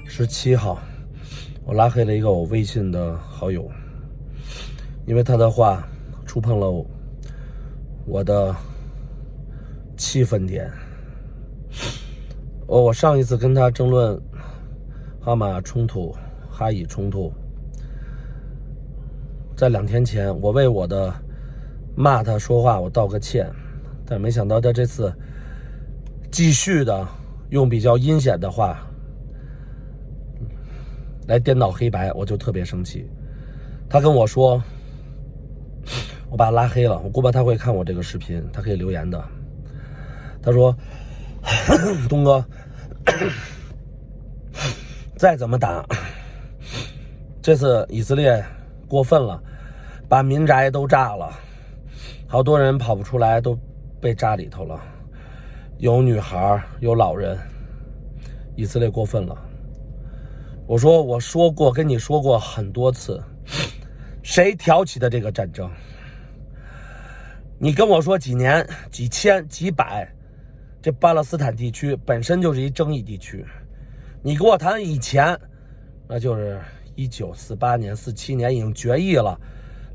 17号，我拉黑了一个我微信的好友，因为他的话触碰了我的气愤点。我上一次跟他争论哈马冲突、哈以冲突，在2天前，我为我的骂他说话我道个歉，但没想到他这次继续的用比较阴险的话来颠倒黑白，我就特别生气。他跟我说，我把他拉黑了，我估摸他会看我这个视频，他可以留言的。他说东哥再怎么打，这次以色列过分了，把民宅都炸了，好多人跑不出来，都被炸里头了，有女孩有老人，以色列过分了。我跟你说过很多次，谁挑起的这个战争？你跟我说几年、几千、几百，这巴勒斯坦地区本身就是一争议地区。你给我谈以前，那就是1948年、47年已经决议了，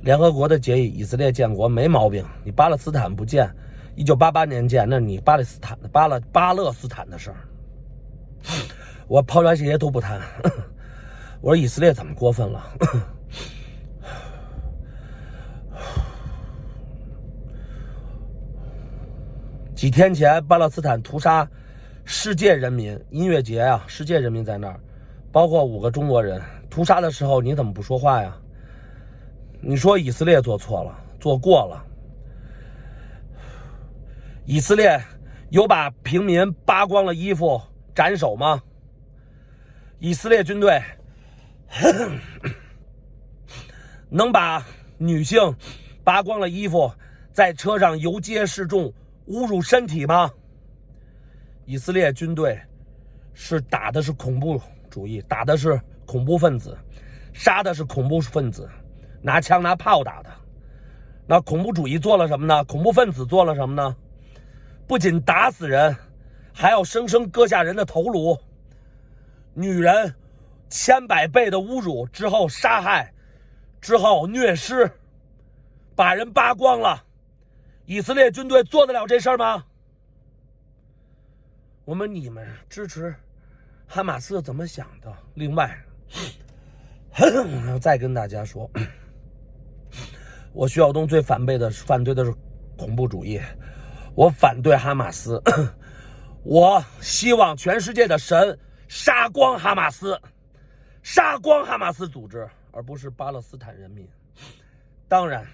联合国的决议，以色列建国没毛病。你巴勒斯坦不建，1988年建，那你巴勒斯坦的事儿。我抛开这些都不谈，我说以色列怎么过分了？几天前巴勒斯坦屠杀世界人民，音乐节啊，世界人民在那儿，包括5个中国人，屠杀的时候你怎么不说话呀？你说以色列做错了，做过了。以色列有把平民扒光了衣服斩首吗？以色列军队能把女性扒光了衣服在车上游街示众侮辱身体吗？以色列军队打的是恐怖主义，打的是恐怖分子，杀的是恐怖分子，拿枪拿炮打的。那恐怖主义做了什么呢？恐怖分子做了什么呢？不仅打死人，还要生生割下人的头颅，女人千百倍的侮辱之后杀害，之后虐尸，把人扒光了。以色列军队做得了这事儿吗？你们支持哈马斯怎么想的？另外，我要再跟大家说，我徐晓东最反对的是恐怖主义，我反对哈马斯，我希望全世界的神杀光哈马斯，杀光哈马斯组织，而不是巴勒斯坦人民。当然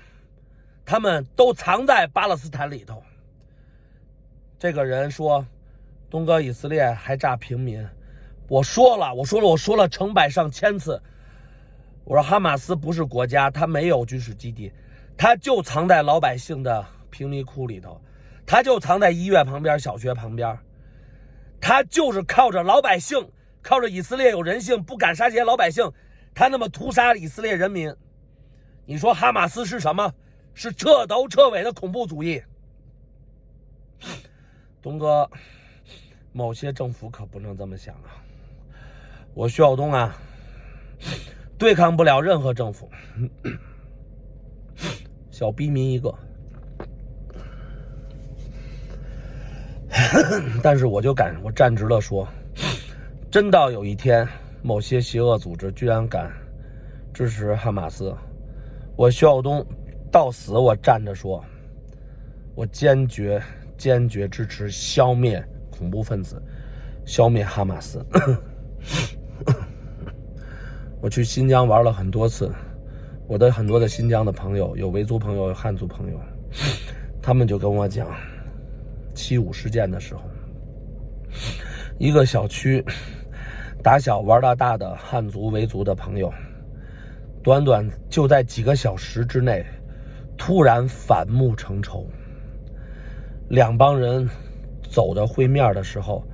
他们都藏在巴勒斯坦里头。这个人说东哥以色列还炸平民，我说了成百上千次，我说哈马斯不是国家，他没有军事基地，他就藏在老百姓的贫民窟里头，他就藏在医院旁边、小学旁边，他就是靠着老百姓，靠着以色列有人性，不敢杀这些老百姓，他那么屠杀以色列人民。你说哈马斯是什么？是彻头彻尾的恐怖主义。东哥，某些政府可不能这么想啊！我徐晓东啊，对抗不了任何政府，小逼民一个。但是我站直了说，真到有一天某些邪恶组织居然敢支持哈马斯，我徐晓东到死我站着说，我坚决支持消灭恐怖分子，消灭哈马斯。我去新疆玩了很多次，我的很多的新疆的朋友，有维族朋友，有汉族朋友，他们就跟我讲7·5事件的时候，一个小区打小玩到大的汉族维族的朋友，短短就在几个小时之内突然反目成仇。两帮人走的会面的时候，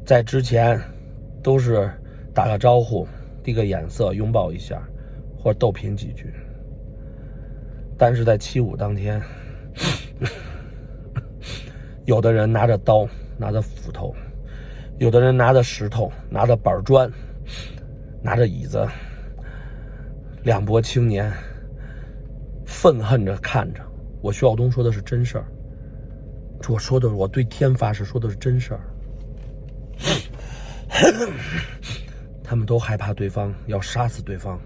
在之前都是打个招呼，递个眼色，拥抱一下，或者斗贫几句。但是在7·5当天，有的人拿着刀，拿着斧头，有的人拿着石头，拿着板砖，拿着椅子，两拨青年愤恨着看着。我徐晓东说的是真事儿，我说的，我对天发誓说的是真事儿。他们都害怕对方要杀死对方，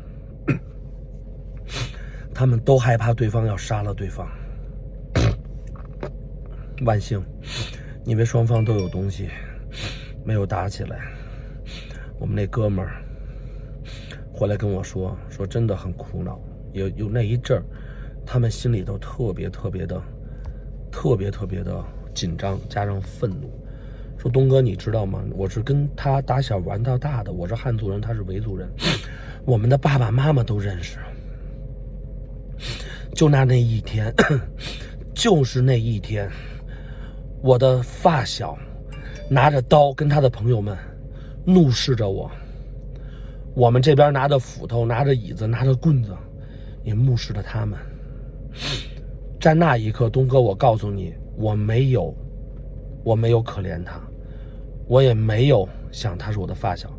他们都害怕对方要杀了对方。万幸，因为双方都有东西，没有打起来。我们那哥们儿回来跟我说真的很苦恼，有那一阵儿，他们心里头特别的紧张，加上愤怒。说东哥，你知道吗？我是跟他打小玩到大的，我是汉族人，他是维族人，我们的爸爸妈妈都认识。就那一天，就是那一天，我的发小拿着刀跟他的朋友们怒视着我，我们这边拿着斧头，拿着椅子，拿着棍子，也目视着他们。在那一刻，东哥，我告诉你，我没有可怜他，我也没有想他是我的发小。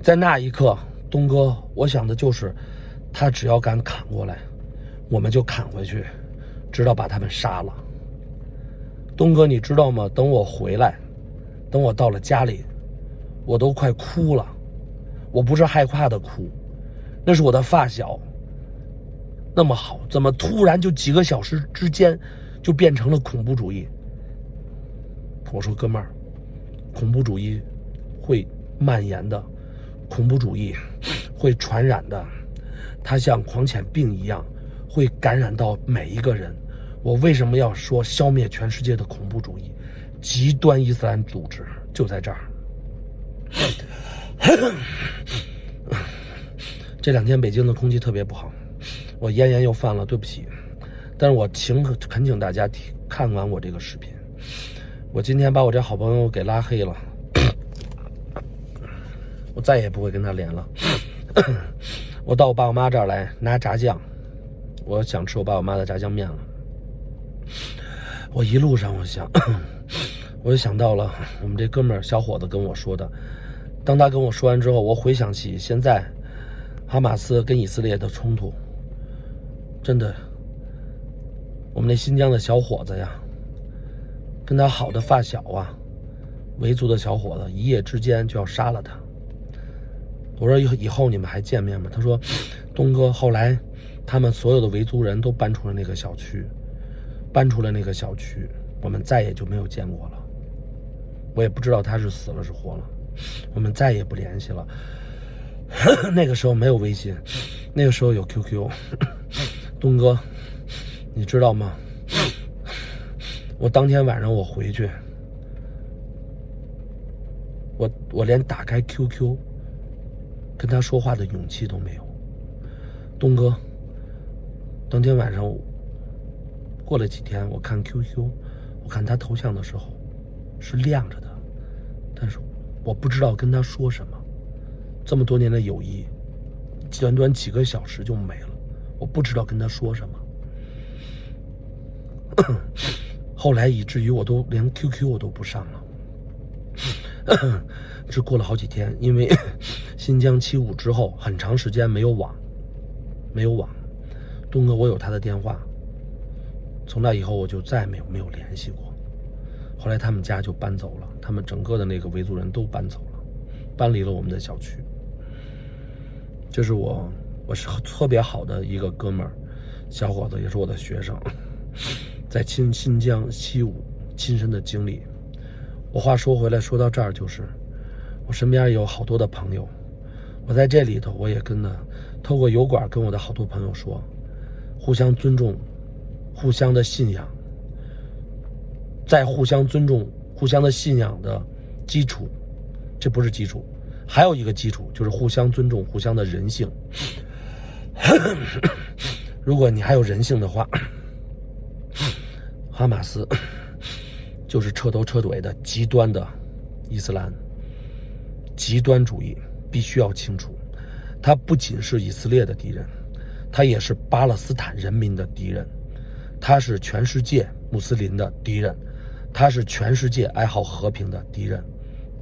在那一刻，东哥，我想的就是他只要敢砍过来，我们就砍回去，直到把他们杀了。东哥，你知道吗？等我回来，等我到了家里，我都快哭了。我不是害怕的哭，那是我的发小那么好，怎么突然就几个小时之间就变成了恐怖主义？我说哥们儿，恐怖主义会蔓延的，恐怖主义会传染的，它像狂犬病一样会感染到每一个人。我为什么要说消灭全世界的恐怖主义？极端伊斯兰组织就在这儿。这2天北京的空气特别不好，我咽又犯了，对不起。但是我恳请大家看完我这个视频。我今天把我这好朋友给拉黑了，我再也不会跟他连了。我到我爸我妈这儿来拿炸酱，我想吃我爸我妈的炸酱面了。我一路上我就想到了我们这哥们儿小伙子跟我说的。当他跟我说完之后，我回想起现在哈马斯跟以色列的冲突，真的，我们那新疆的小伙子呀，跟他好的发小啊，维族的小伙子，一夜之间就要杀了他。我说以后你们还见面吗？他说，东哥，后来他们所有的维族人都搬出了那个小区，我们再也就没有见过了。我也不知道他是死了是活了，我们再也不联系了。那个时候没有微信，那个时候有 QQ。东哥，你知道吗？我当天晚上我回去，我连打开 QQ 跟他说话的勇气都没有。东哥，当天晚上过了几天，我看 QQ， 我看他头像的时候是亮着的，但是我不知道跟他说什么。这么多年的友谊，短短几个小时就没了，我不知道跟他说什么。后来以至于我都连 QQ 我都不上了。这过了好几天，因为新疆75之后很长时间没有网。东哥，我有他的电话，从那以后我就再没有联系过。后来他们家就搬走了，他们整个的那个维族人都搬走了，搬离了我们的小区。这是我是特别好的一个哥们儿，小伙子，也是我的学生，在新疆75亲身的经历。我话说回来，说到这儿，就是我身边也有好多的朋友，我在这里头我也透过油管跟我的好多朋友说，互相尊重，互相的信仰，在互相尊重、互相的信仰的基础，这不是基础，还有一个基础就是互相尊重、互相的人性。如果你还有人性的话，哈马斯就是彻头彻尾的极端的伊斯兰极端主义，必须要清楚，他不仅是以色列的敌人，他也是巴勒斯坦人民的敌人，他是全世界穆斯林的敌人，他是全世界爱好和平的敌人，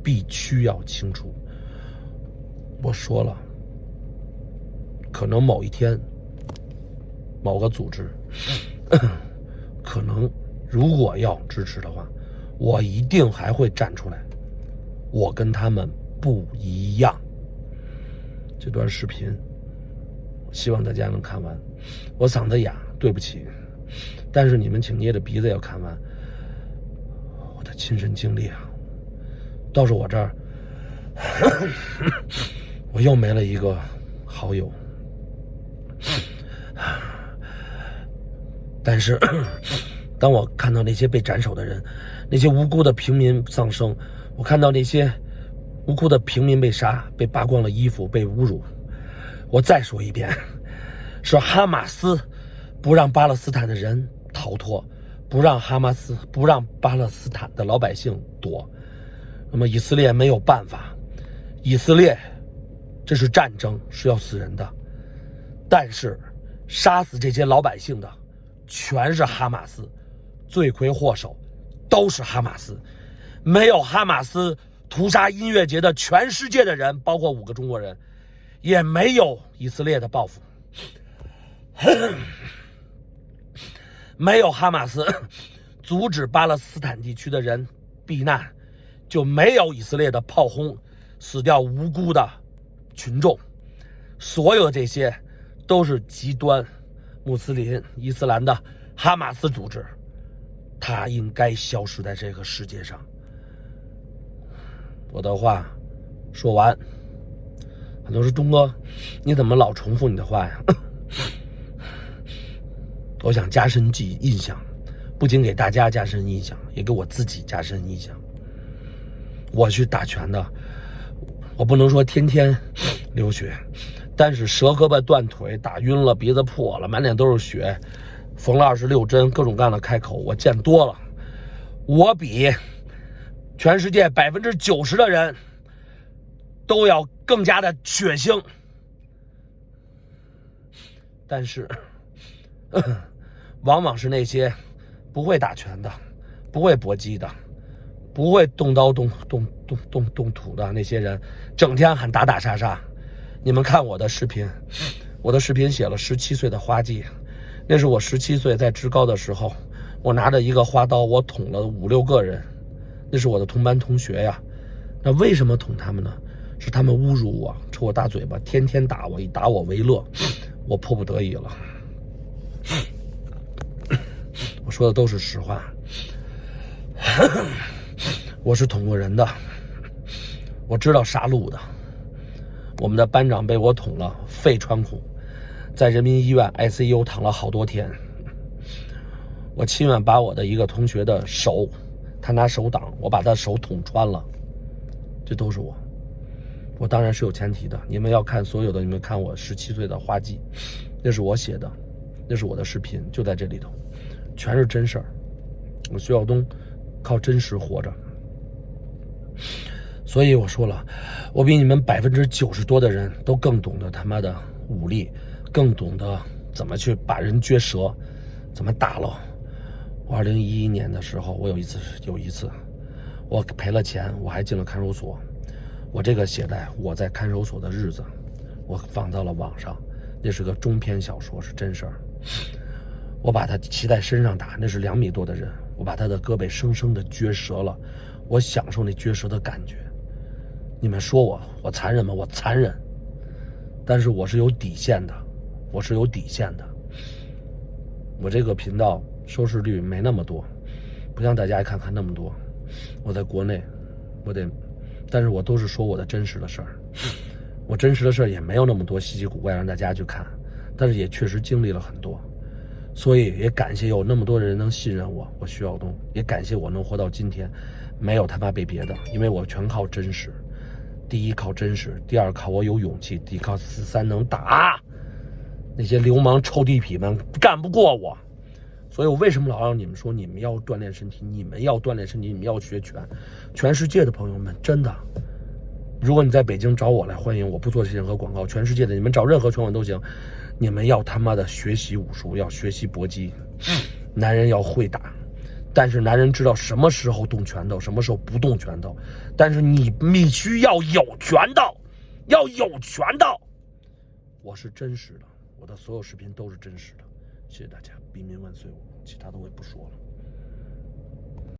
必须要清除。我说了，可能某一天，某个组织，可能如果要支持的话，我一定还会站出来。我跟他们不一样。这段视频，希望大家能看完。我嗓子哑，对不起，但是你们请捏着鼻子要看完。我的亲身经历啊，倒是我这儿，我又没了一个好友。但是，当我看到那些被斩首的人，那些无辜的平民丧生，我看到那些无辜的平民被杀，被扒光了衣服，被侮辱。我再说一遍，是哈马斯不让巴勒斯坦的人逃脱，不让巴勒斯坦的老百姓躲。那么以色列没有办法，以色列这是战争，是要死人的。但是杀死这些老百姓的全是哈马斯，罪魁祸首都是哈马斯。没有哈马斯屠杀音乐节的全世界的人，包括5个中国人，也没有以色列的报复。没有哈马斯阻止巴勒斯坦地区的人避难，就没有以色列的炮轰死掉无辜的群众。所有的这些都是极端穆斯林伊斯兰的哈马斯组织，它应该消失在这个世界上。我的话说完。很多人说东哥，你怎么老重复你的话呀？我想加深印象，不仅给大家加深印象，也给我自己加深印象。我去打拳的，我不能说天天流血，但是折胳膊断腿，打晕了，鼻子破了，满脸都是血，缝了26针，各种各样的开口，我见多了。我比全世界90%的人都要更加的血腥。但是往往是那些不会打拳的，不会搏击的，不会动刀动土的那些人，整天喊打打杀杀。你们看我的视频，我的视频写了17岁的花季，那是我17岁在职高的时候，我拿着一个花刀，我捅了5、6个人，那是我的同班同学呀。那为什么捅他们呢？是他们侮辱我，抽我大嘴巴，天天打我，以打我为乐，我迫不得已了。我说的都是实话。我是捅过人的，我知道杀戮的。我们的班长被我捅了肺穿孔，在人民医院 ICU 躺了好多天。我亲眼把我的一个同学的手，他拿手挡，我把他手捅穿了。这都是我。我当然是有前提的，你们要看所有的，你们看我17岁的花季，那是我写的，那是我的视频，就在这里头，全是真事儿。我徐晓东靠真实活着，所以我说了，我比你们90%多的人都更懂得他妈的武力，更懂得怎么去把人撅折，怎么打了。我2011年的时候，我有一次，我赔了钱，我还进了看守所。我这个写在我在看守所的日子，我放到了网上，那是个中篇小说，是真事儿。我把他骑在身上打，那是2米多的人，我把他的胳膊生生的撅折了，我享受那撅折的感觉。你们说我残忍吗？我残忍，但是我是有底线的，我是有底线的。我这个频道收视率没那么多，不像大家看那么多。我在国内，但是我都是说我的真实的事儿。我真实的事儿也没有那么多稀奇古怪让大家去看，但是也确实经历了很多。所以也感谢有那么多人能信任我，我徐晓东，也感谢我能活到今天，没有他妈被别的，因为我全靠真实。第一靠真实，第二靠我有勇气，第三能打。那些流氓臭地痞们干不过我。所以我为什么老让你们说你们要锻炼身体，你们要锻炼身体，你们要学拳。全世界的朋友们，真的，如果你在北京找我来，欢迎，我不做任何广告。全世界的你们找任何拳馆都行，你们要他妈的学习武术，要学习搏击。男人要会打，但是男人知道什么时候动拳头，什么时候不动拳头。但是你必须要有拳头，要有拳头。我是真实的，我的所有视频都是真实的。谢谢大家，黎民万岁！其他的我也不说了。